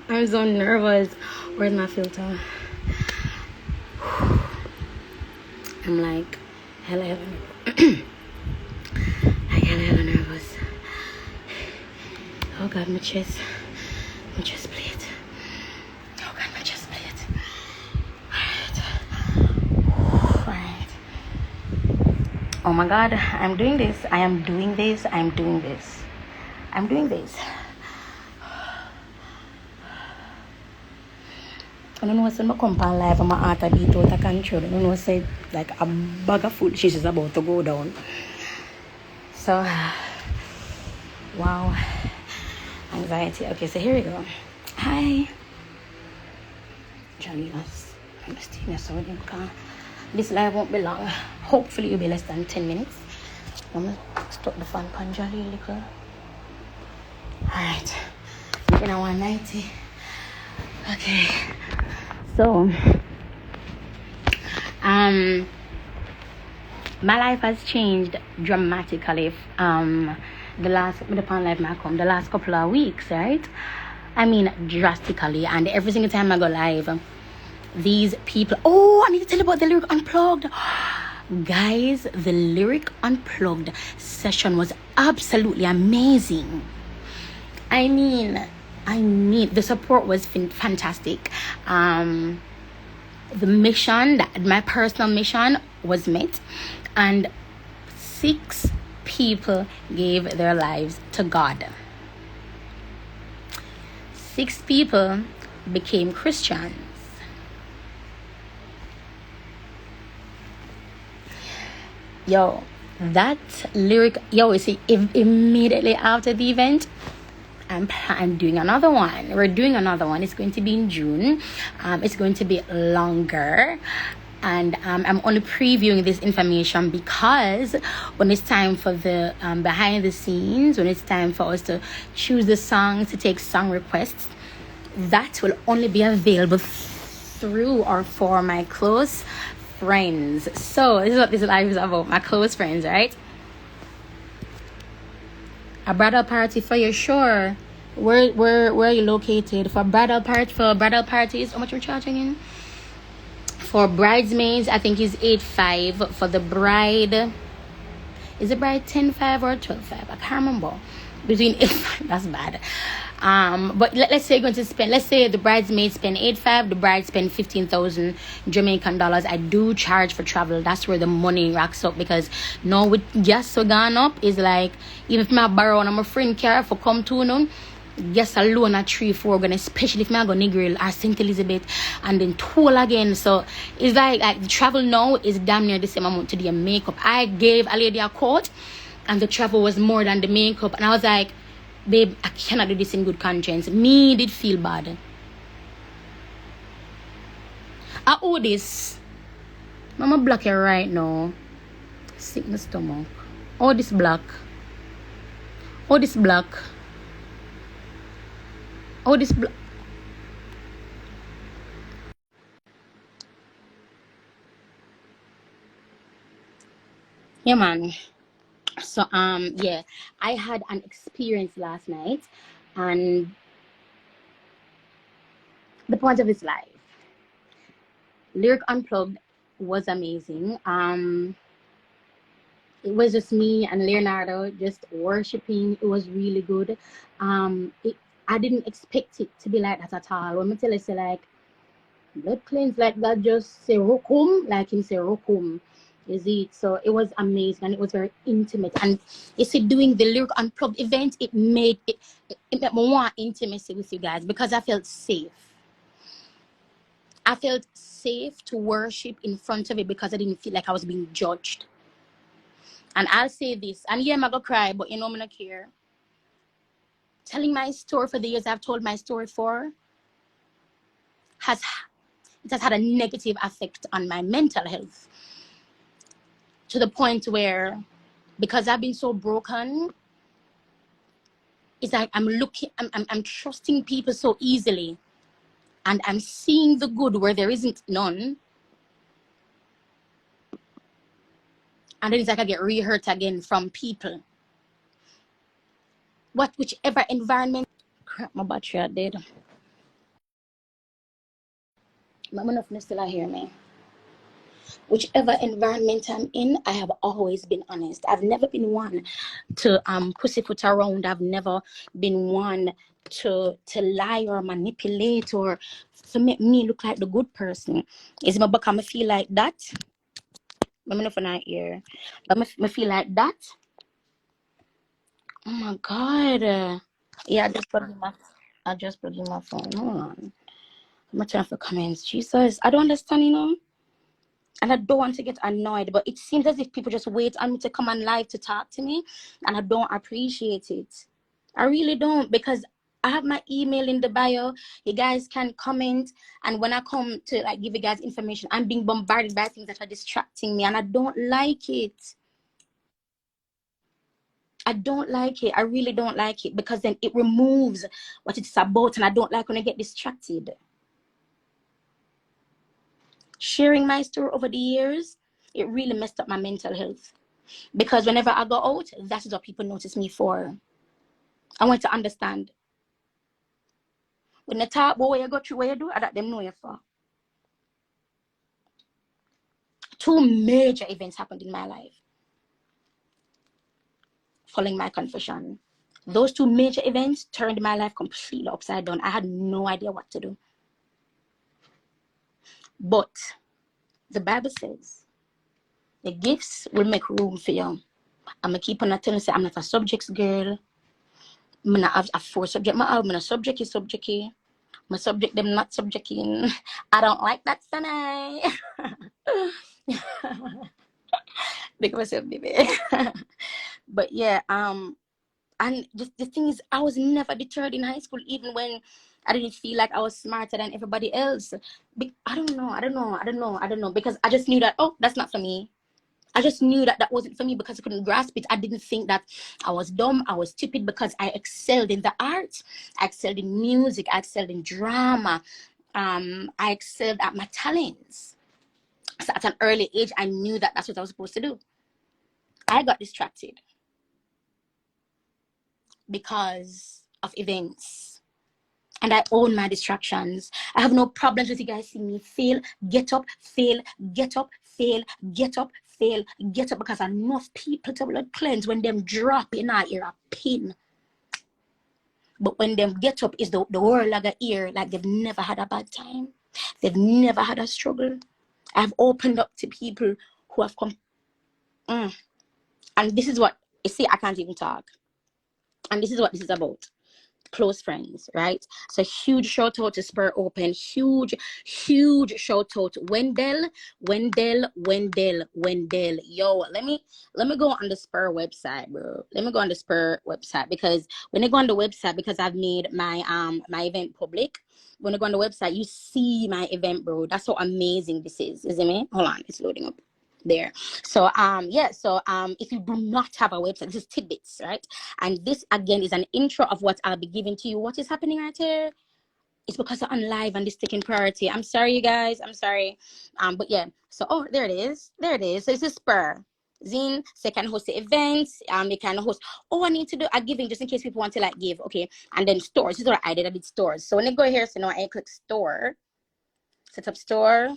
I'm so nervous. Where's my filter? I'm like hella nervous. Oh God, my chest plate. Oh God, my chest plate. Alright. Oh my God, I'm doing this. I'm doing this. I don't know what's in my compound life. I'm out of beat out of control. I don't know what's like a bag of food she's about to go down. So, wow. Anxiety. Okay, so here we go. Hi. Jolliness. I'm staying so because this live won't be long. Hopefully it'll be less than 10 minutes. I'm gonna stop the fan pan jolly little. Alright. Making a 190. Okay. So my life has changed dramatically the last couple of weeks, right? I mean drastically, and every single time I go live, these people, I need to tell you about the Lyric Unplugged. Guys, the Lyric Unplugged session was absolutely amazing. I mean the support was fantastic. The mission, my personal mission was met, and 6 people gave their lives to God. 6 people became Christians. You see, immediately after the event, I'm doing another one. We're doing another one. It's going to be in June. It's going to be longer. And I'm only previewing this information because when it's time for the behind the scenes, when it's time for us to choose the songs, to take song requests, that will only be available through or for my close friends. So this is what this live is about, my close friends, right? A bridal party for you, sure. Where are you located? For bridal parties, how much we're charging in? For bridesmaids, I think is 8.5. For the bride, is the bride 10.5 or 12.5? I can't remember. Between 8.5, that's bad. But let's say you're going to spend. Let's say the bridesmaids spend 8.5. The bride spend 15,000 Jamaican dollars. I do charge for travel. That's where the money racks up, because now with gas so gone up, is like even if I borrow one of my friend car for come to noon, gas alone at 3-4 gonna, especially if I go Negril or St. Elizabeth and then toll again. So it's like the travel now is damn near the same amount to the makeup. I gave a lady a quote, and the travel was more than the makeup, and I was like, babe, I cannot do this in good conscience. Me did feel bad. I owe this. Mama block it right now. Sick in the stomach. Oh, this black. Oh, this black. Oh, this black. Yeah, man. So yeah, I had an experience last night, and the point of his life, Lyric Unplugged, was amazing. It was just me and Leonardo just worshiping. It was really good. I didn't expect it to be like that at all. When I tell you, say like blood cleanse, like that, just say rokum, like him say rokum. Is it? So it was amazing, and it was very intimate. And you see, doing the Lyric Unplugged event, it made me want intimacy with you guys, because I felt safe. I felt safe to worship in front of it, because I didn't feel like I was being judged. And I'll say this, and yeah, I'm gonna cry, but you know, I'm not care. Telling my story for the years I've told my story for has had a negative effect on my mental health, to the point where, because I've been so broken, it's like I'm trusting people so easily, and I'm seeing the good where there isn't none. And then it's like I get re-hurt again from people. Whichever environment, crap, my battery are dead. I'm enough to still hear me. Whichever environment I'm in, I have always been honest. I've never been one to pussyfoot around. I've never been one to lie or manipulate or to make me look like the good person. Is my book I feel like that? I'm not for not here. But I feel like that. Oh my god. Yeah, I just plugged in my phone. Hold on. I'm not trying for comments. Jesus, I don't understand, you know. And I don't want to get annoyed, but it seems as if people just wait on me to come on live to talk to me, and I don't appreciate it. I really don't, because I have my email in the bio. You guys can comment, and when I come to like give you guys information, I'm being bombarded by things that are distracting me, and I don't like it. I don't like it. I really don't like it, because then it removes what it's about, and I don't like when I get distracted. Sharing my story over the years, it really messed up my mental health. Because whenever I go out, that is what people notice me for. I want to understand. When they talk about where you go through, what you do, I let them know you for. 2 major events happened in my life following my confession. Those 2 major events turned my life completely upside down. I had no idea what to do. But the Bible says the gifts will make room for you. I'm going to keep on telling you, I'm not a subjects girl. I'm not have a 4 subject. I'm not subject is subject. My subject them not subjecting. I don't like that, Sunny. Big myself, baby. But yeah, and just the thing is, I was never deterred in high school, even when I didn't feel like I was smarter than everybody else. I don't know, because I just knew that, oh, that's not for me. I just knew that that wasn't for me because I couldn't grasp it. I didn't think that I was dumb. I was stupid because I excelled in the arts. I excelled in music. I excelled in drama. I excelled at my talents. So at an early age, I knew that that's what I was supposed to do. I got distracted because of events. And I own my distractions. I have no problems with you guys seeing me fail, get up, fail, get up, fail, get up, fail, get up, because enough people to blood cleanse when them drop in our ear a pin. But when them get up, is the world like a ear, like they've never had a bad time. They've never had a struggle. I've opened up to people who have come. And this is what, you see, I can't even talk. And this is what this is about. Close friends, right? So huge shout out to Spur Open. Huge shout out Wendell. Yo, let me go on the Spur website, bro. Let me go on the Spur website, because when I go on the website, because I've made my my event public. When I go on the website, you see my event, bro. That's how amazing this is, isn't it? Hold on, it's loading up. There. So if you do not have a website, this is tidbits, right? And this again is an intro of what I'll be giving to you. What is happening right here? It's because I'm live and this taking priority. I'm sorry, you guys. I'm sorry. But yeah. So there it is. So it's a Spur. Zine, so you can host the events. You can host. I need to do a giving just in case people want to like give. Okay. And then stores. This is what I did. I did stores. So when I go here, so now I click store. Set up store.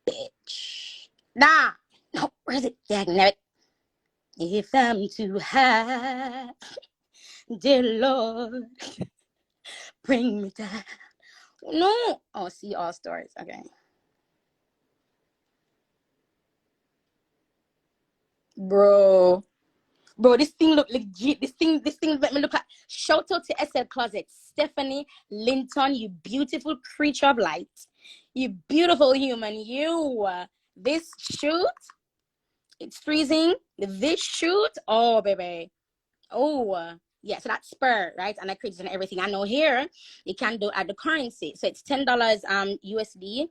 Bitch. Nah. No, where's it? Dagnabbit. If I'm too high, dear Lord, bring me down. No. Oh, see all stores. Okay. Bro, this thing look legit. This thing let me look like. Shout out to SL Closet. Stephanie Linton, you beautiful creature of light. You beautiful human. You. This shoot, it's freezing. This shoot, oh, baby. Oh, yeah. So that's Spur, right? And I created and everything. I know here you can do at the currency. So it's $10 USD.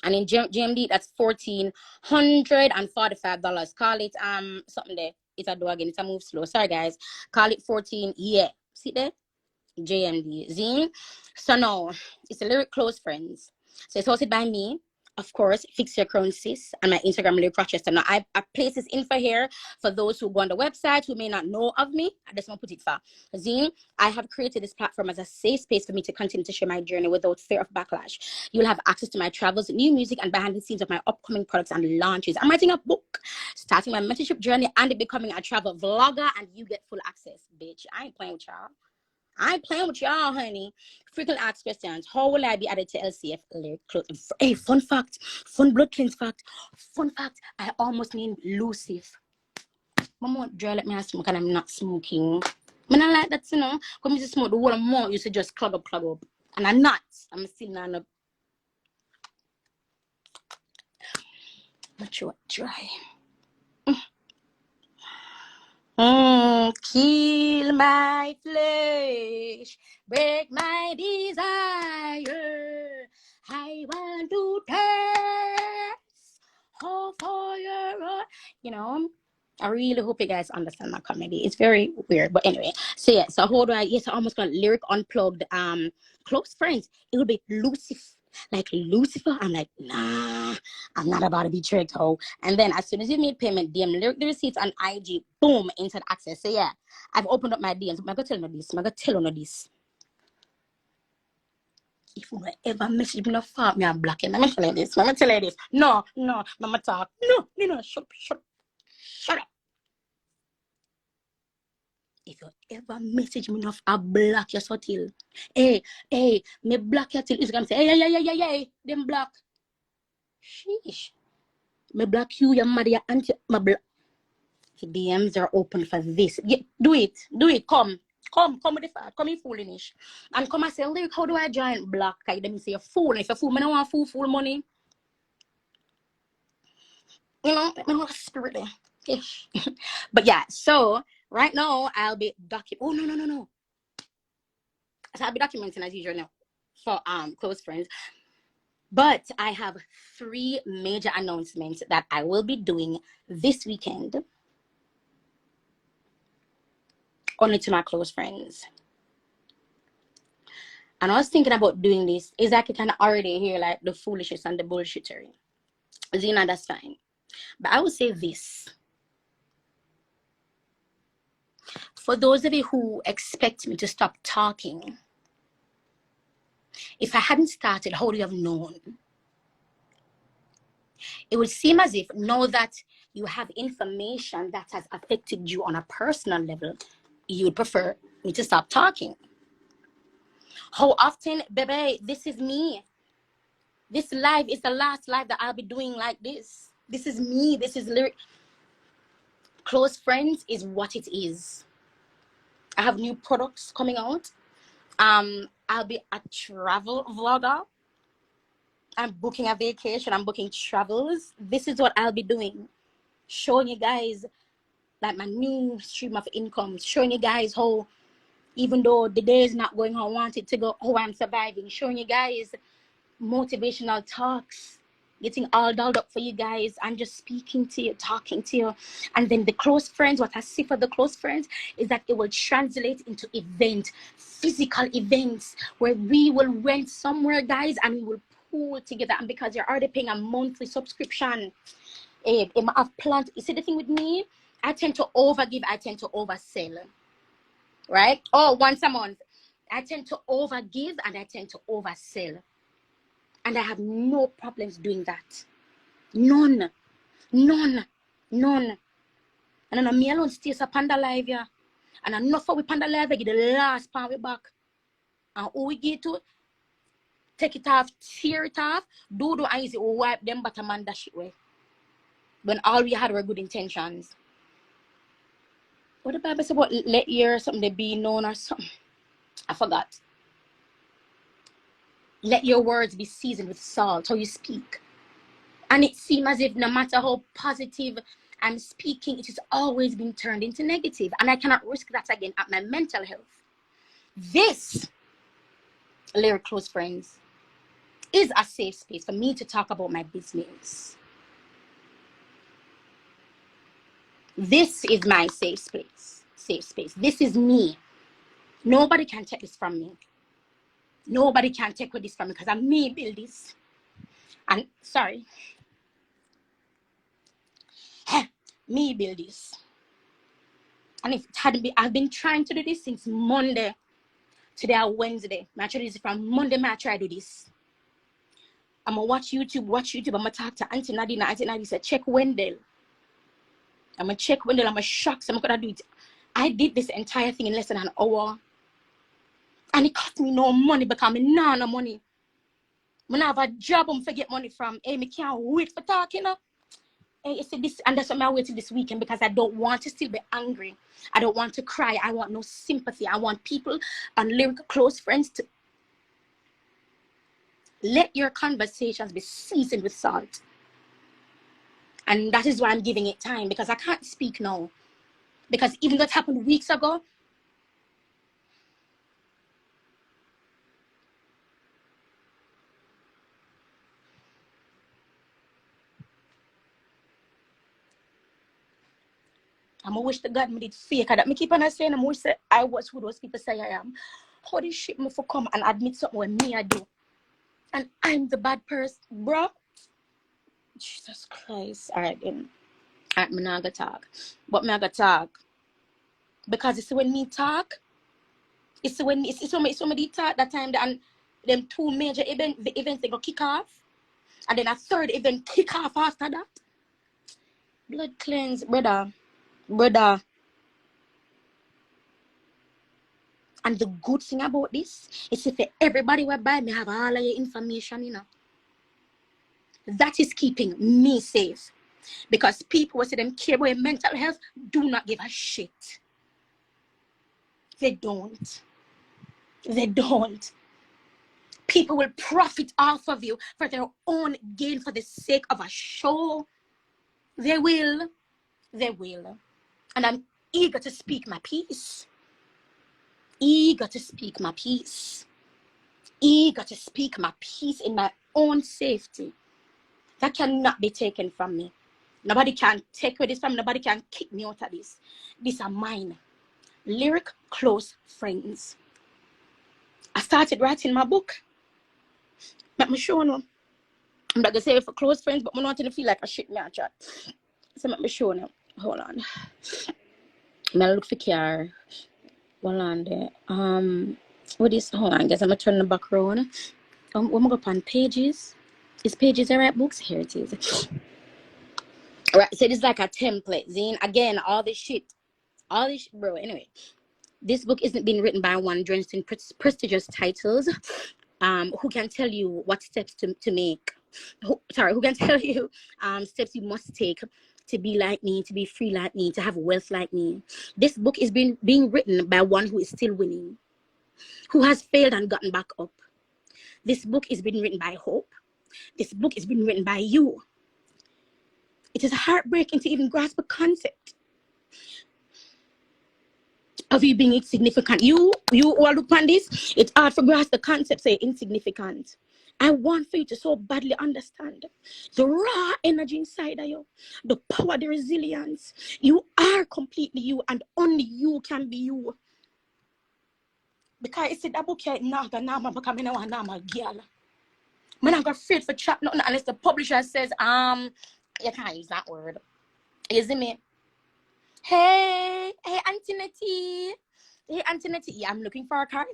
And in GMD, that's $1,445. Call it something there. It's a do again. It's a move slow. Sorry guys. Call it 14. Yeah. See there? JMD. Zine. So now it's a lyric close friends. So it's hosted by me. of course, Fix Your Crown Sis, and my Instagram, Lyric Rochester. Now, I place this info here for those who go on the website who may not know of me. I just want to put it for Zine. I have created this platform as a safe space for me to continue to share my journey without fear of backlash. You'll have access to my travels, new music, and behind the scenes of my upcoming products and launches. I'm writing a book, starting my mentorship journey, and becoming a travel vlogger, and you get full access, bitch. I ain't playing with y'all. I ain't playing with y'all, honey. Frequently asked questions. How will I be added to LCF? Hey, fun fact. Fun blood cleanse fact. Fun fact. I almost named Lucif. Mama dry let me smoke and I'm not smoking. I don't like that, you know. Come to smoke the whole more. You should just clog up. And I'm not. I'm still not up. But you're dry. Kill my flesh, break my desire. I want to taste all for your, you know. I really hope you guys understand my comedy. It's very weird, but anyway. So yeah, so how do I? Yes, I almost got Lyric Unplugged. Close friends. It will be Lucifer. Like Lucifer, I'm like, nah, I'm not about to be tricked, ho. And then as soon as you made payment, DM Lyric the receipts on IG, boom, instant access. So yeah, I've opened up my DMs. I'm gonna tell you this. I'm gonna tell you this. If you ever message me no fuck me, I'm blocking. I'm gonna tell you this. I'm gonna tell you this. No, mama talk. No, shut up. If you ever message me enough, I'll block you so till. Hey, me block you till Instagram say, hey, them block. Sheesh. Me block you, your mother, your auntie, my block. The DMs are open for this. Yeah, do it. Come with the fact. Come in foolish. And come and say, Lyric, how do I join block? Let me say, you're fool. If you're fool, I don't want fool money. You know, I don't want spirit there. Ish. But yeah, so right now I'll be Oh no. So I'll be documenting as usual now for close friends. But I have 3 major announcements that I will be doing this weekend. Only to my close friends. And I was thinking about doing this. Is like you can already hear like the foolishness and the bullshittery. Zina, that's fine. But I will say this. For those of you who expect me to stop talking, if I hadn't started, how would you have known? It would seem as if now that you have information that has affected you on a personal level, you would prefer me to stop talking. How often, baby, this is me. This live is the last live that I'll be doing like this. This is me. This is Lyric. Close friends is what it is. I have new products coming out. I'll be a travel vlogger. I'm booking a vacation. I'm booking travels. This is what I'll be doing. Showing you guys like my new stream of income. Showing you guys how, even though the day is not going how I want it to go, how I'm surviving. Showing you guys motivational talks. Getting all dolled up for you guys and just speaking to you, talking to you. And then the close friends, what I see for the close friends is that it will translate into physical events where we will rent somewhere, guys, and we will pool together. And because you're already paying a monthly subscription, I've planned. You see the thing with me, I tend to overgive, I tend to oversell, right? Once a month, I tend to overgive and I tend to oversell. And I have no problems doing that. None. And then me alone stays a panda live, yeah. And enough for we panda live, I get the last part we back. And who we get to take it off, tear it off, do the easy, wipe them bottom and dash it away. When all we had were good intentions. What the Bible say about let your something be known or something? I forgot. Let your words be seasoned with salt, how you speak. And it seems as if no matter how positive I'm speaking, it has always been turned into negative. And I cannot risk that again at my mental health. This, Lyric Close Friends, is a safe space for me to talk about my business. This is my safe space. This is me. Nobody can take this from me. Nobody can take this from me because I'm me build this. And sorry, me build this. And if it hadn't been, I've been trying to do this since Monday. Today or Wednesday. I try this from Monday. I try to do this. I'm gonna watch YouTube. I'm gonna talk to Auntie Nadine. Auntie Nadine said, check Wendell. I'm gonna check Wendell. I'm shocked. So I'm gonna do it. I did this entire thing in less than an hour. And it cost me no money because I no money. When I have a job, I'm forget money from. Hey, me can't wait for talking up. Hey, you see this, and that's why I'm waiting this weekend because I don't want to still be angry. I don't want to cry. I want no sympathy. I want people and lyrical close friends to let your conversations be seasoned with salt. And that is why I'm giving it time, because I can't speak now. Because even that happened weeks ago. I'm gonna wish to God me did fake that. Me keep on saying I'm wish say I was who those people say I am. How this shit me for come and admit something when me I do. And I'm the bad person, bro. Jesus Christ. Alright then. Alright, me not gonna talk. But me not gonna talk. Because it's when me talk, it's when me talk that time and them two major events they go kick off. And then a third event kick off after that. Blood cleanse, brother. And the good thing about this is if everybody will buy me have all of your information, you know. That is keeping me safe. Because people who say them care about your mental health do not give a shit. They don't. People will profit off of you for their own gain for the sake of a show. They will. And I'm eager to speak my peace. In my own safety. That cannot be taken from me. Nobody can take this from me. Nobody can kick me out of this. These are mine. Lyric close friends. I started writing my book. Let me show you. I'm not gonna say it for close friends, but I'm not gonna feel like a shit man chat. So let me show you. Hold on. I'm gonna look for care. Hold on there. What is hold on, guys. I'm gonna turn the back around. I'm gonna go up on pages. Is pages the right books? Here it is. Right, so this is like a template. Zine. Again, all this shit, bro. Anyway, this book isn't being written by one drenched in prestigious titles. Who can tell you what steps to make? Who can tell you steps you must take to be like me, to be free like me, to have wealth like me? This book is being written by one who is still winning, who has failed and gotten back up. This book is being written by hope. This book is being written by you. It is heartbreaking to even grasp a concept of you being insignificant. You all look on this, it's hard for grasp the concept, say insignificant. I want for you to so badly understand the raw energy inside of you, the power, the resilience. You are completely you, and only you can be you. Because it's that book here, because I'm a girl. I'm not afraid for chat nothing unless the publisher says, you can't use that word. You see me? Hey, Auntie Nettie. Yeah, I'm looking for a car.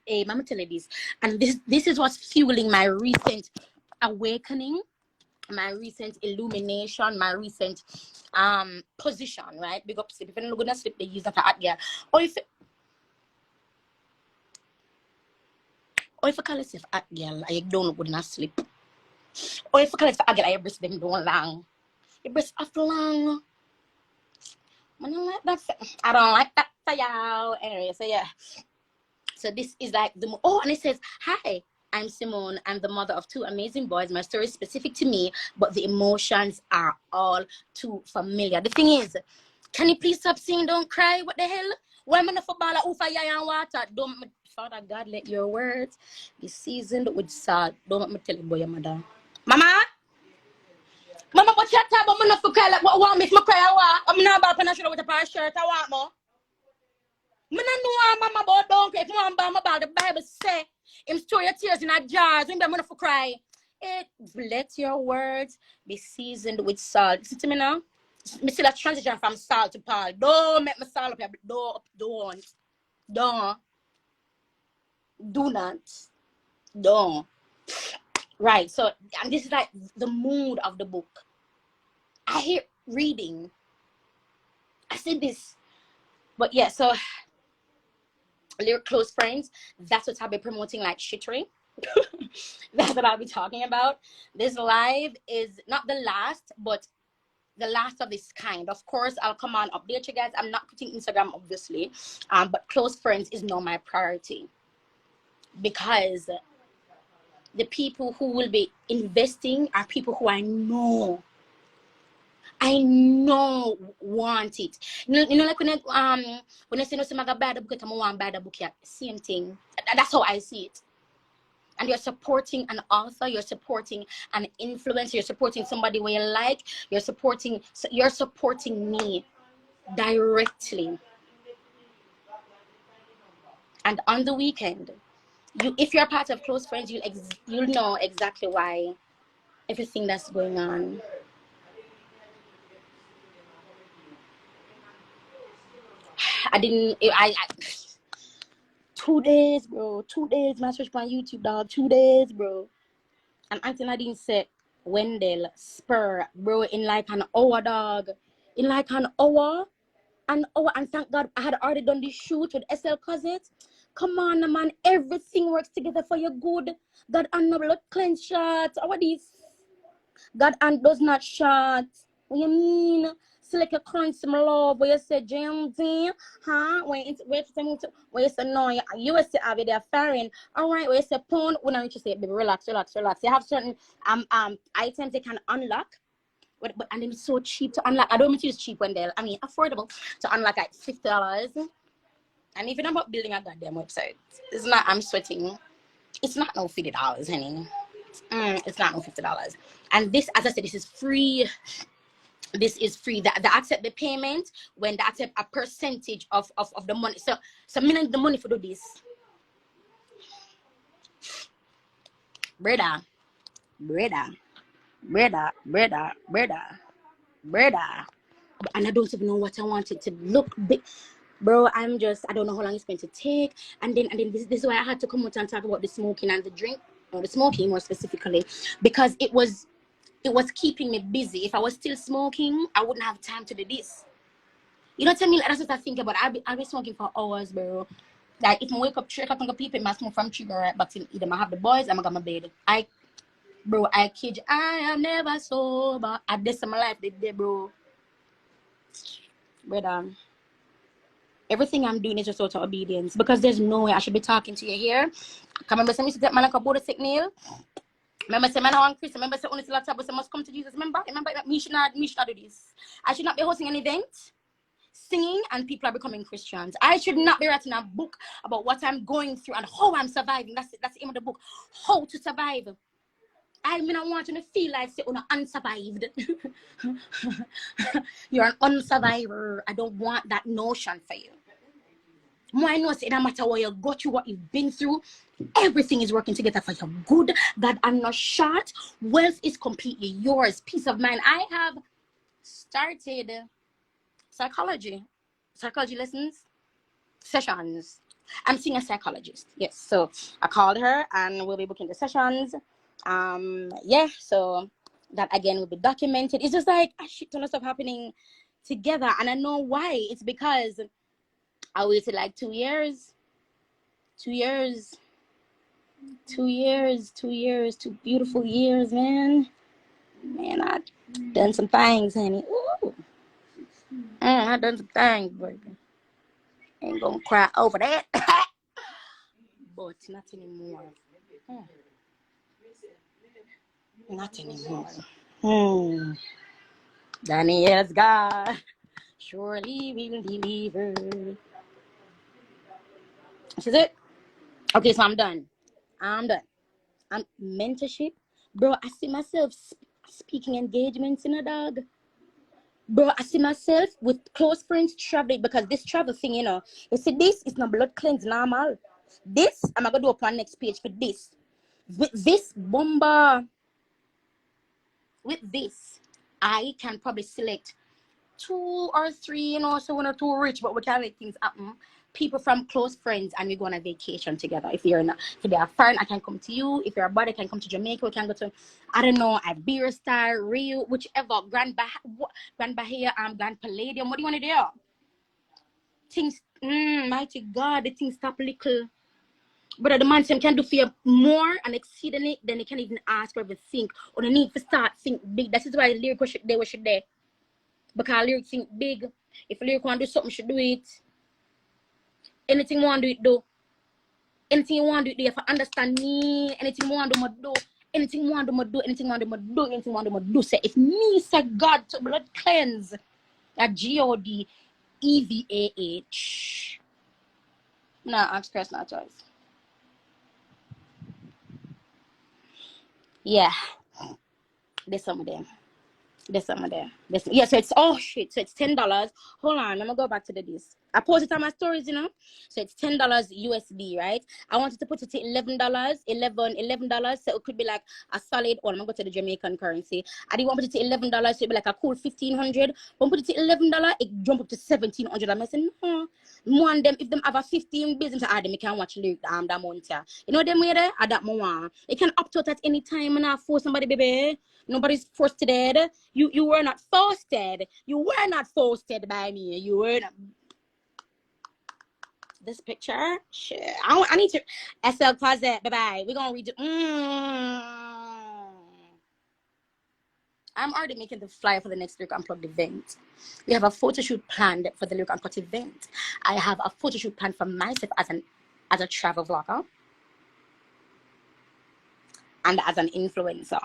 Hey, I'm tell you this. And this is what's fueling my recent awakening, my recent illumination, my recent position, right? Big up sleep. If you're not gonna sleep, they use that at girl. Or if you call yourself at girl, I don't look good enough sleep. Or if you call yourself at girl, your breast them don't long. Your breast off long. I don't like that for y'all. Anyway, so yeah. So this is like the and it says, hi, I'm Simone. I'm the mother of two amazing boys. My story is specific to me, but the emotions are all too familiar. The thing is, can you please stop singing? Don't cry. What the hell? Why am I not for ball of fire and water? Don't, Father God, let your words be seasoned with salt. Don't let me tell you about your mother. Mama, what you talk about? I'm not for cry. Like, what want me if I cry? I'm not about to show with a pair of shirt. I want more. I don't know mama about don't cry. If you want mama about the Bible say, him store your tears in a jar. So I'm not for cry. let your words be seasoned with salt. Listen to me now. Me still a transition from Saul to Paul. Don't make me Saul up here. Don't. Do not. Don't. Right. So, and this is like the mood of the book. I hear reading. I said this. But yeah, so little close friends, that's what I'll be promoting like shittery. That's what I'll be talking about. This live is not the last, but the last of this kind. Of course, I'll come on update you guys. I'm not putting Instagram, obviously, but close friends is now my priority, because the people who will be investing are people who I know want it. You know, like when I say no, some bad book, I'm one bad book. Yeah, same thing. That's how I see it. And you're supporting an author, you're supporting an influencer, you're supporting somebody where you like, you're supporting me directly. And on the weekend, if you're part of close friends, you'll know exactly why everything that's going on. I 2 days, bro. 2 days, my search on YouTube, dog. 2 days, bro. And Auntie Nadine said, Wendell, Spur, bro, in like an hour, dog. In like an hour. And thank God I had already done this shoot with SL Cosette. Come on, man. Everything works together for your good. God and no blood cleanse shots. How are these? God and does not shot. What you mean? Select a current some love where you say JMD, huh? When you say no, you say have it there firing. All right, where you say phone, when I just say baby, relax. You have certain items they can unlock. But and then it's so cheap to unlock. I don't mean to use cheap when affordable to unlock at $50. And even about building a goddamn website, it's not. I'm sweating. It's not no $50, honey. It's not no $50. And this, as I said, this is free. This is free. They accept the payment when they accept a percentage of the money. So meaning the money for do this. Brother. And I don't even know what I want it to look big. Bro, I don't know how long it's going to take. And then this is why I had to come out and talk about the smoking and the drink, or the smoking more specifically, because it was keeping me busy. If I was still smoking, I wouldn't have time to do this. You know what I mean? That's what I think about. I'll be smoking for hours, bro. Like if I wake up 3 o'clock and go people, I smoke from 3 right back till either I have the boys, I'm gonna bed. I kid you, I am never sober. At this in my life, bro. But everything I'm doing is just out of obedience, because there's no way I should be talking to you here. Come remember, me to take man like a Buddha sick nail. Remember, say man I want Chris. Remember, say only till laptop, but must come to Jesus. Remember, me should not do this. I should not be hosting an event, singing, and people are becoming Christians. I should not be writing a book about what I'm going through and how I'm surviving. That's the aim of the book. How to survive. I want you to feel like you're unsurvived. You're an unsurvivor. I don't want that notion for you. I know it no matter what you go through, what you've been through, everything is working together for your good. God, I'm not short. Wealth is completely yours. Peace of mind. I have started psychology lessons, sessions. I'm seeing a psychologist. Yes, so I called her and we'll be booking the sessions. So that again will be documented. It's just like a shit ton of stuff happening together, and I know why. It's because I waited like 2 years. 2 beautiful years, man. I done some things, honey. Ooh. I done some things, baby. Ain't gonna cry over that. But not anymore. Not anymore. Daniel's God surely will deliver. This is it. Okay, so I'm done. I'm mentorship. Bro, I see myself speaking engagements in a dog. Bro, I see myself with close friends traveling, because this travel thing, you see, this is not blood cleanse normal. This, I'm going to do up on next page for this. With this bomba. with this, I can probably select 2 or 3, you know, so we're not too rich, but we can make things happen. People from close friends, and we go on a vacation together. If you're not, if you're a friend, I can come to you. If you're a buddy, I can come to Jamaica. We can go to, I don't know, a beer star, Rio, whichever. Grand Bahia, Grand Palladium. What do you want to do? Things, mighty God, the things stop little. But the man can do for you more and exceedingly than they can even ask or even think. Or they need to start think big. That is why the lyric should there. Because lyrics think big. If a lyric want to do something, should do it. Anything you want to do it, do. Anything you want to do it, do. You have to understand me. Anything you want to do, anything you want to do, anything you want to do, anything you want to do. Say, if me say God to blood cleanse, that GOD EVAH. Nah, ask Christ, not choice. Yeah, there's some of them. Yeah, so it's, oh shit, so it's $10. Hold on, I'm gonna go back to this. I posted on my stories, you know. So it's $10 USD, right? I wanted to put it to $11, $11. So it could be like a solid one. I'm gonna go to the Jamaican currency. I didn't want to put it to $11, so it'd be like a cool $1,500. But put it to $11, it jump up to $1,700. I'm saying, no. More on them, if them have a 15 business, they can watch lyric that month. You know them way there? I that more. It can opt out at any time and I force somebody, baby. Nobody's forced dead. You were not forced. You were not forced by me. You were not. This picture, shit. I need to. SL Closet. Bye bye. We're gonna read it. I'm already making the flyer for the next Lyric Unplugged event. We have a photo shoot planned for the Lyric Unplugged event. I have a photo shoot planned for myself as a travel vlogger and as an influencer.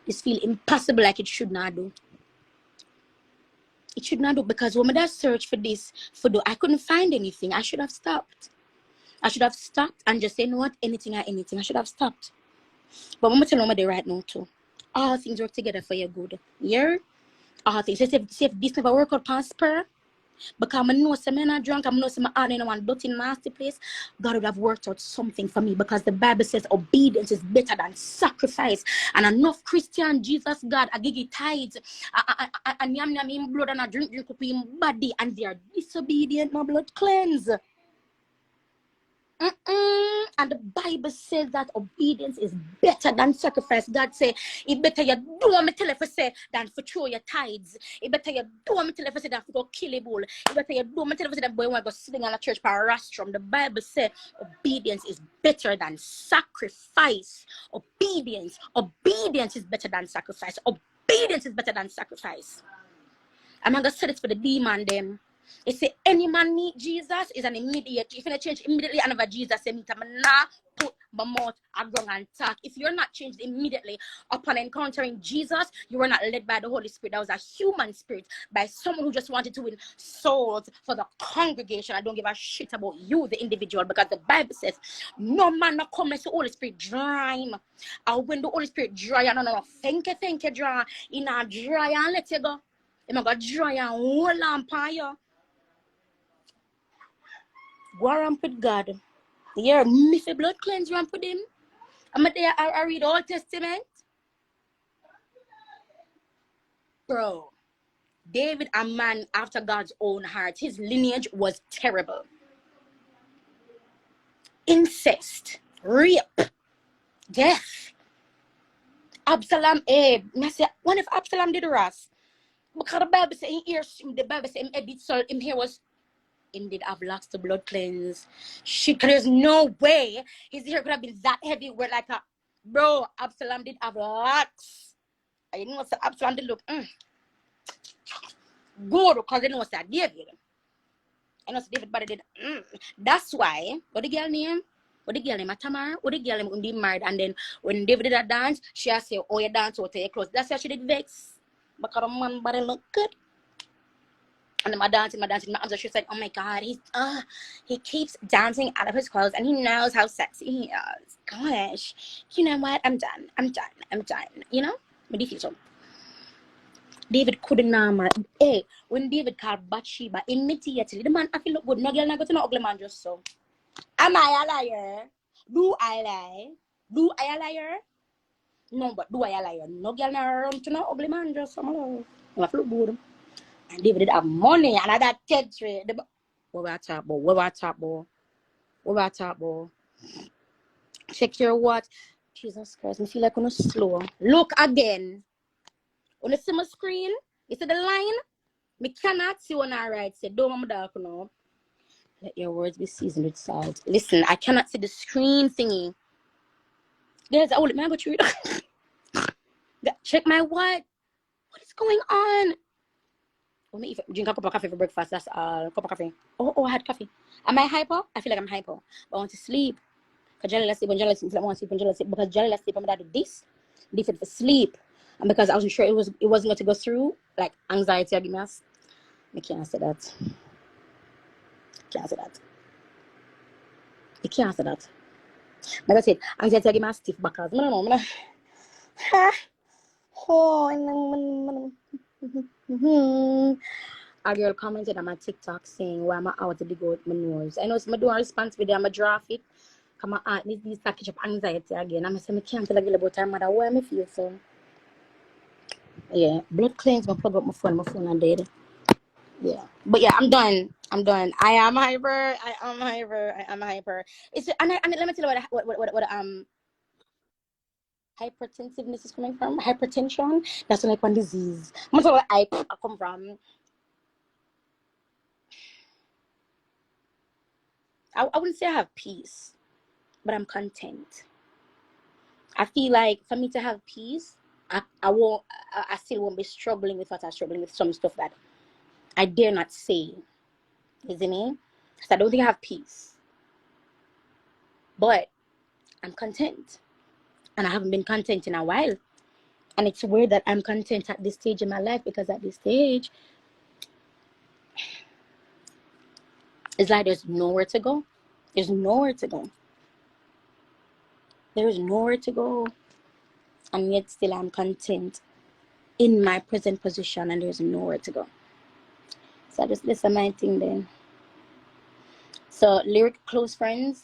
This feel impossible, like it should not do. It should not do, because when I search for this, I couldn't find anything. I should have stopped. I should have stopped and just say, you know what, anything. I should have stopped. But I'm telling you right now too. All things work together for your good. Yeah? All things. So if this never work out past Spur, because I know some men are drunk, I know some are in one dirty nasty place, God would have worked out something for me, because the Bible says obedience is better than sacrifice. And enough Christian Jesus God, I give you tithes, and yam in blood, and I drink up in body, and they are disobedient, no blood cleanse. And the Bible says that obedience is better than sacrifice. God say, it better you do what me tell you for say than for throw your tithes. It better you do what me tell you for say than for go kill a bull. It better you do what me tell you for say that boy want to go sitting on a church for a rostrum. The Bible says obedience is better than sacrifice. Obedience is better than sacrifice. Obedience is better than sacrifice. I'm going to say this for the demon them. It say any man meet Jesus is an immediate. If you not change immediately, another Jesus say meet him. Nah, put my mouth around and talk. If you're not changed immediately upon encountering Jesus, you were not led by the Holy Spirit. That was a human spirit, by someone who just wanted to win souls for the congregation. I don't give a shit about you, the individual, because the Bible says no man not come unless the Holy Spirit dry him. And when the Holy Spirit dry, no, thank you, dry. In a dry and let you go. I'm going to dry and hold on for you. Go around with God. Yeah, me for blood cleanse ramp with him. I'm there, I read Old Testament. Bro, David, a man after God's own heart. His lineage was terrible. Incest, rape, death. Absalom, I say, what if Absalom did Ras? Because the Bible says in here, the Bible says him here was him did have lots of blood cleanse. Shit, there's no way his hair could have been that heavy. Where like a bro, Absalom did have lots. I know what Absalom did look good, because they know what's that David. I know David body did. That's why. What the girl name? Tamar? What the girl name when they married, and then when David did that dance, she has say, "Oh, you dance out your clothes." That's why she did vex. Because the man body look good. And my dancing, my arms. She said, "Oh my God, he keeps dancing out of his clothes, and he knows how sexy he is. Gosh, you know what? I'm done. You know, what do you feel so?" David couldn't normal. Hey, when David called Bathsheba, immediately the man I feel look good. No girl not go to no ugly man just so. Am I a liar? Do I lie? Do I a liar? No, but do I a liar? No girl not run to no ugly man just so. I feel good. And David did have money and I got territory. What about top boy? What about top boy? What about top boy? Check your what? Jesus Christ, I feel like I'm slow. Look again. On the same screen, you see the line? Me cannot see on our right. Say, don't mama dark now. Let your words be seasoned with salt. Listen, I cannot see the screen thingy. Guys, oh, let me go through it. Check my what? What is going on? Let me drink a cup of coffee for breakfast. That's a cup of coffee. Oh, I had coffee. Am I hyper? I feel like I'm hyper. But I want to sleep. Because jelly sleep when jelly sleep. I want to sleep when jelly sleep. Because jelly sleep, I'm going to do this. Different for sleep. And because I wasn't sure it wasn't going to go through, like anxiety, I give me us. I can't say that. Can't say that. You can't say that. Like I said, anxiety, I give me a stiff backers. I don't know. A girl commented on my TikTok saying, why am I out to dig out my nose? I know it's my doing a response video, I'm a draft it. Come on, aunt needs to catch up anxiety again. I'm saying, I can't tell a girl about her mother. Why am I feel so? Yeah, blood cleanse, I plug up my phone and dead. Yeah, but yeah, I'm done. I am hyper. It's and let me tell you what hypertensiveness is coming from. Hypertension. That's like one disease. Most of what I come from. I wouldn't say I have peace, but I'm content. I feel like for me to have peace, I still won't be struggling with what I'm struggling with, some stuff that I dare not say. Isn't it? So I don't think I have peace. But I'm content. And I haven't been content in a while. And it's weird that I'm content at this stage in my life, because at this stage, it's like there's nowhere to go. There's nowhere to go. There's nowhere to go. And yet still I'm content in my present position, and there's nowhere to go. So I just listen my thing then. So lyric close friends,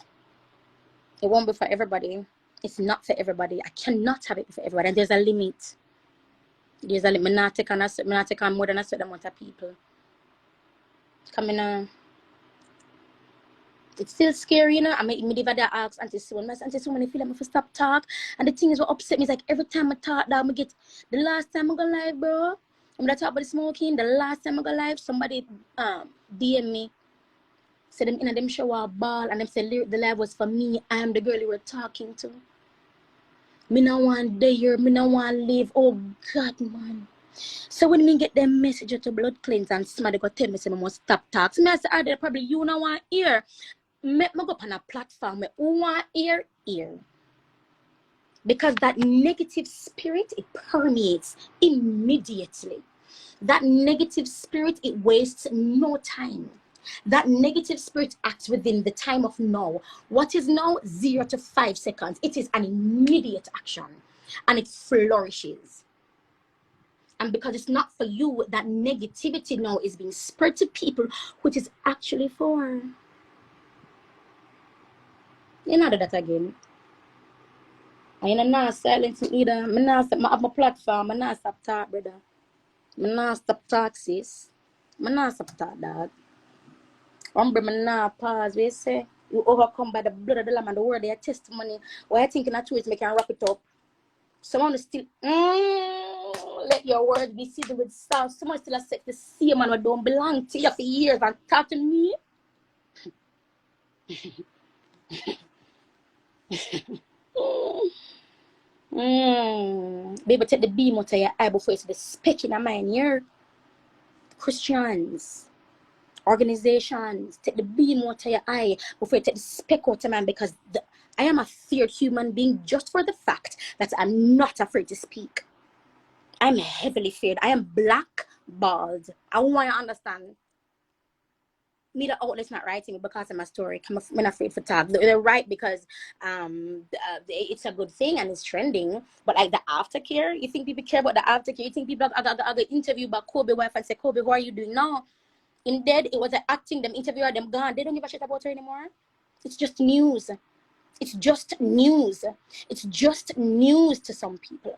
it won't be for everybody. It's not for everybody. I cannot have it for everybody. And there's a limit. There's a limit. I'm not taking on more than a certain amount of people. Coming on. It's still scary, you know. I mean, me never ask Auntie Sue. Auntie Sue, when I feel like I have to stop talk. And the thing is, what upset me is like every time I talk down, I get the last time I go live, bro. I'm gonna talk about the smoking. The last time I go live, somebody DM me. Said them in them shower ball, and them said the live was for me. I am the girl you were talking to. Me no want there, me no want live. Oh God, man. So when me get them message to blood cleanse and somebody go tell me say I must stop talk. So me I say, are they probably you no want hear. Me go up on a platform me who want hear. Because that negative spirit, it permeates immediately. That negative spirit, it wastes no time. That negative spirit acts within the time of now. What is now? 0 to 5 seconds. It is an immediate action. And it flourishes. And because it's not for you, that negativity now is being spread to people, which is actually for. You know that again. I'm not silencing either. I have my platform. I'm not stop talk, brother. I'm not stop talk, sis. I'm not stop talk, dog. I'm not pause. We say you overcome by the blood of the Lamb and the word of their testimony. What I think in that truth, make can wrap it up. Someone is still let your word be seasoned with salt. Someone still accept the same man who don't belong to you for years and talk to me. Baby, take the beam out of your eye before you see the speck in your mind here. Christians, organizations, take the beam out of your eye before you take the speck out of your mind, because I am a feared human being just for the fact that I'm not afraid to speak. I'm heavily feared. I am blackballed. I want you to understand. me the outlet's not writing because of my story. I'm afraid for talk. They're right because it's a good thing and it's trending. But like the aftercare, you think people care about the aftercare? You think people are going to interview about Kobe wife and say, Kobe, what are you doing? No. Instead, it was an acting, them interviewer, them gone. They don't give a shit about her anymore. It's just news. It's just news. It's just news to some people.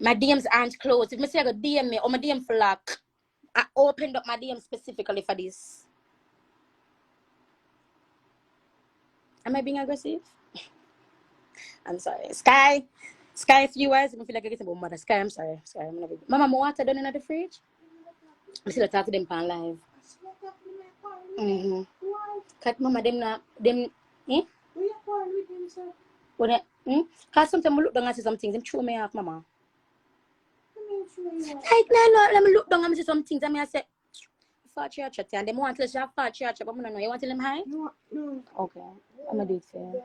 My DMs aren't closed. If I say I go DM me or my DM flag, I opened up my DM specifically for this. Am I being aggressive? I'm sorry. Sky viewers, I feel like I get about mother. Sky, I'm sorry. Sky, I'm not. Mama, my water done in the fridge. I'm still talking to them pan live. Cut mama them eh? What cause sometimes I look down and see some things, them throw me off, mama. Like no, let me look down and see some things. I say fat church and them want to have fat church, but I don't know. You want to tell them hi? No. Okay. I'm gonna do it for you.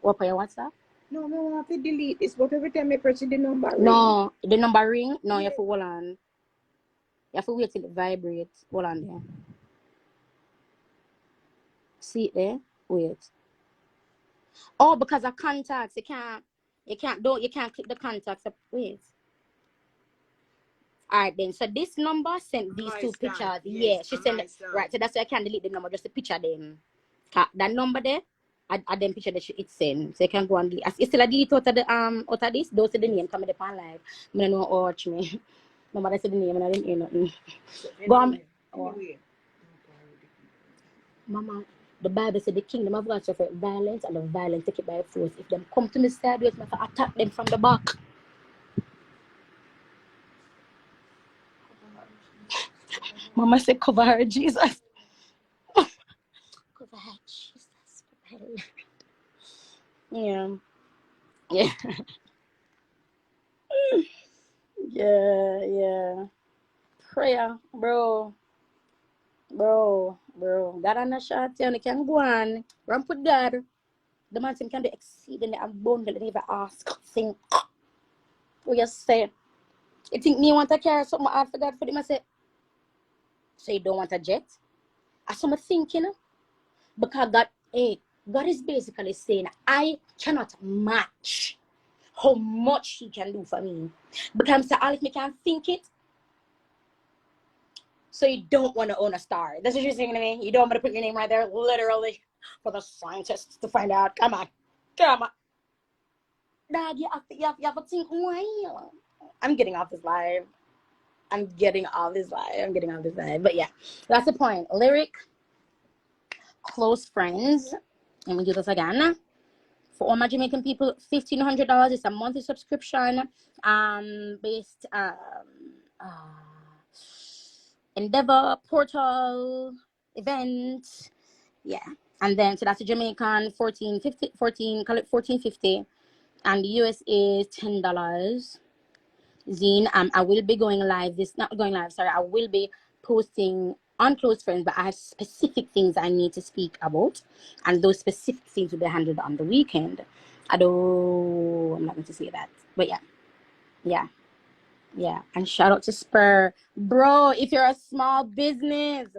What for your WhatsApp? No, I have to delete this, but every time I press the number ring. No, the number ring? No, you have to hold on. You have to wait till it vibrates. Hold on there. See it there? Wait. Oh, because of contacts, you can't click the contacts. Wait. Alright then. So this number sent these two pictures. Yes, she sent right. So that's why I can't delete the number, just the picture them. That number there, I then picture that it sent. So you can go and delete. It's still a delete out of this. Those are the name coming up on live. I don't know watch me. Mama, that's the name and I didn't hear nothing. Go on. Mama, the Bible said the kingdom of God suffer violence and the violence take it by force. If them come to me sideways, I have to attack them from the back. Mama said, cover her, Jesus. Cover her, Jesus. Cover her. Yeah. Yeah. Prayer, bro. God on a shot, you can go on. Run with God. The man can do exceedingly abundantly never ask. Think. What you say? You think me want to carry something hard for God for them? I say, so you don't want a jet? That's what I'm thinking. Because God is basically saying, I cannot match how much He can do for me. Because all if me can think it, so you don't want to own a star. That's what you're saying to me? You don't want to put your name right there, literally, for the scientists to find out. Come on. Dad, you have to think, why? I'm getting off this live. But yeah, that's the point. Lyric, close friends. Let me do this again. For all my Jamaican people, $1,500 is a monthly subscription. Based Endeavor portal event. Yeah. And then so that's a Jamaican $14.50, and the US is $10. Zine, I will be going live. I will be posting on Close Friends, but I have specific things I need to speak about, and those specific things will be handled on the weekend. I'm not going to say that, but yeah. And shout out to Spur, bro. If you're a small business,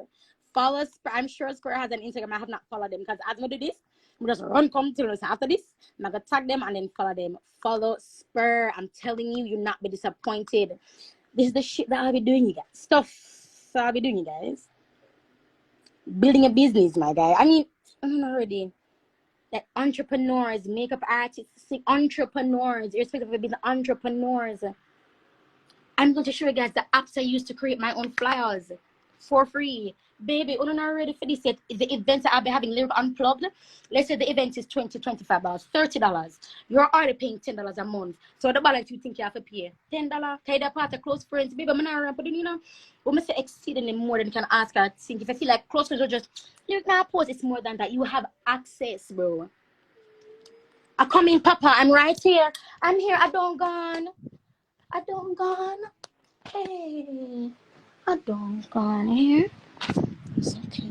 follow Spur. I'm sure Spur has an Instagram. I have not followed them because as I do this, we just come to us after this. I'm gonna tag them and then follow them. Follow Spur. I'm telling you, you'll not be disappointed. This is the shit that I'll be doing, you guys. You guys. Building a business, my guy. I mean, I'm already. Like entrepreneurs, makeup artists, entrepreneurs, irrespective of being entrepreneurs. I'm going to show you guys the apps I use to create my own flyers for free. Baby, we're not ready for this yet. The events that I'll be having Lyric Unplugged. Let's say the event is $20, $25, $30. You're already paying $10 a month. So the balance you think you have to pay $10. Tie that part of close friends. Baby, I'm not putting, when I say exceedingly more than you can ask her. Think if I feel like close friends are just Lyric now post, it's more than that. You have access, bro. I come in, Papa. I'm right here. I'm here. I don't gone. Hey, I don't gone here. It's okay.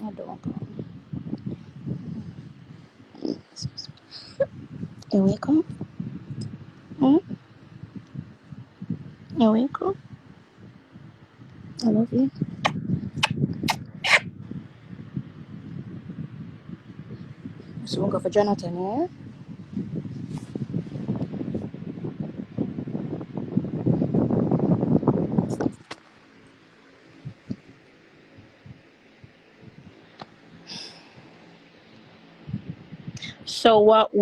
I don't gone. You wake up? You're welcome. I love you. So we'll go for Jonathan, yeah? So what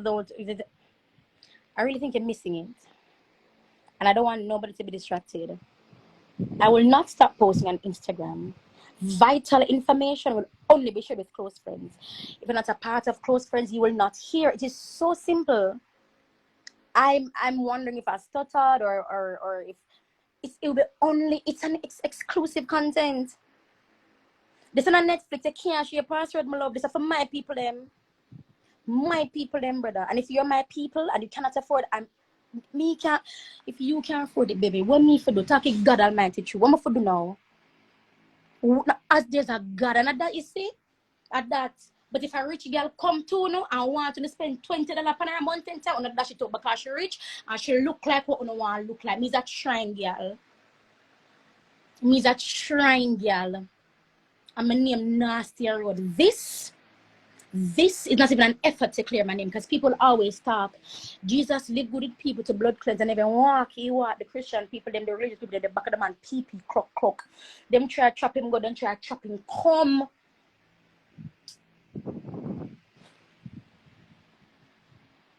those is it? I really think you're missing it. And I don't want nobody to be distracted. I will not stop posting on Instagram. Vital information will only be shared with close friends. If you're not a part of close friends, you will not hear. It is so simple. I'm wondering if I stuttered or if it will be only it's exclusive content. This is on Netflix. You can't share your password, my love. This is for my people them. My people them, brother. And if you're my people and you cannot afford, if you can't afford it, baby, what me for do? Talk it God Almighty true. What me for do now? As there's a God and at that you see, at that. But if a rich girl come to no and want to spend $20 per a month and on dash it up because she rich and she look like what you want look like. Me's a shrine girl. Me's a shrine girl. And my name nasty road. This is not even an effort to clear my name because people always talk. Jesus lived good with people to blood cleanse and even walk. He walk the Christian people, them the religious people, the back of the man, pee clock clock. Them try to chop him go, them try to chop him come.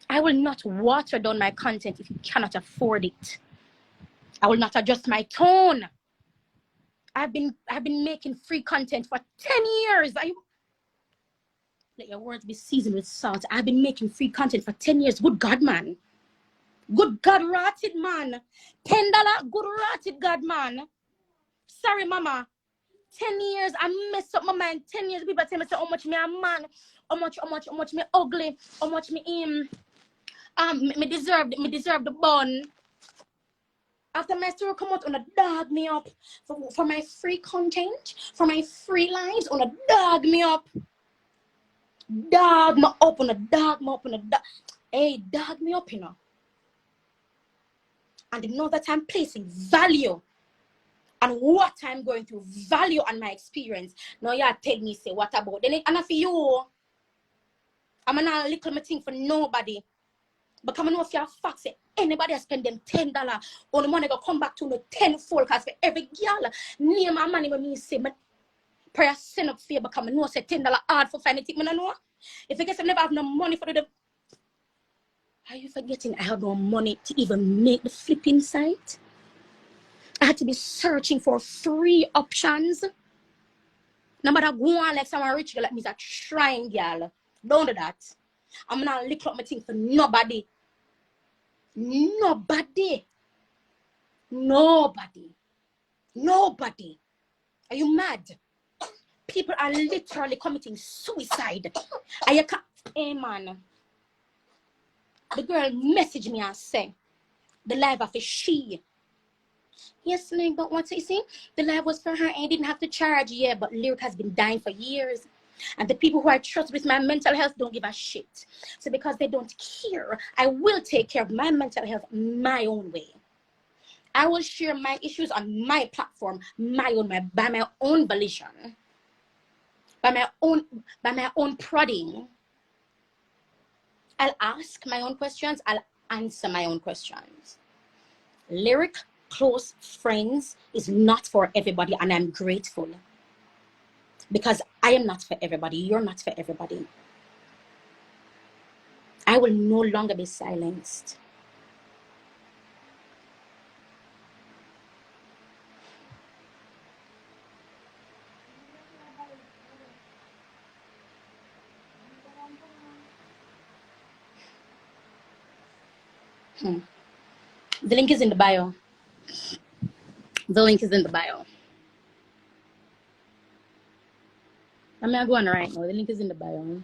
I will not water down my content if you cannot afford it. I will not adjust my tone. I've been making free content for 10 years. Let your words be seasoned with salt. I've been making free content for 10 years. Good God, man. Good God, rotted man. $10, good rotted God, man. Sorry, mama. 10 years, I messed up my mind. 10 years, people tell me so how much me a man, how much me ugly, how much me me deserve the bun. After my story come out, on a dog me up for my free content, for my free lives, on a dog me up. Dog me up, on a dog me up, on a dog. Hey, dog me up, you know. And they know that I'm placing value on what I'm going through, value on my experience. Now you tell me, say, what about? Then and for you, I'm not little me thing for nobody. But come on, if you're facts, anybody spend them $10 on the money go come back to no tenfold because for every girl, name my money when me say, my prayer send up for you, but come on, no say $10 hard for finding it, I know. If you guess I never have no money for the are you forgetting I have no money to even make the flipping site? I had to be searching for free options. No matter go on like someone rich girl like me, is a shrine girl. Don't do that. I'm not lick up my thing for nobody. Nobody. Are you mad? People are literally committing suicide. I can't. Hey man. The girl messaged me and said, the life of a she. Yes, Link, but what you see? The life was for her and didn't have to charge. Yeah, but Lyric has been dying for years. And the people who I trust with my mental health don't give a shit. So because they don't care, I will take care of my mental health my own way. I will share my issues on my platform, my own way, by my own volition, by my own prodding. I'll ask my own questions. I'll answer my own questions. Lyric close friends is not for everybody, and I'm grateful because I am not for everybody. You're not for everybody. I will no longer be silenced. The link is in the bio. The link is in the bio. I'm not going right now. The link is in the bio.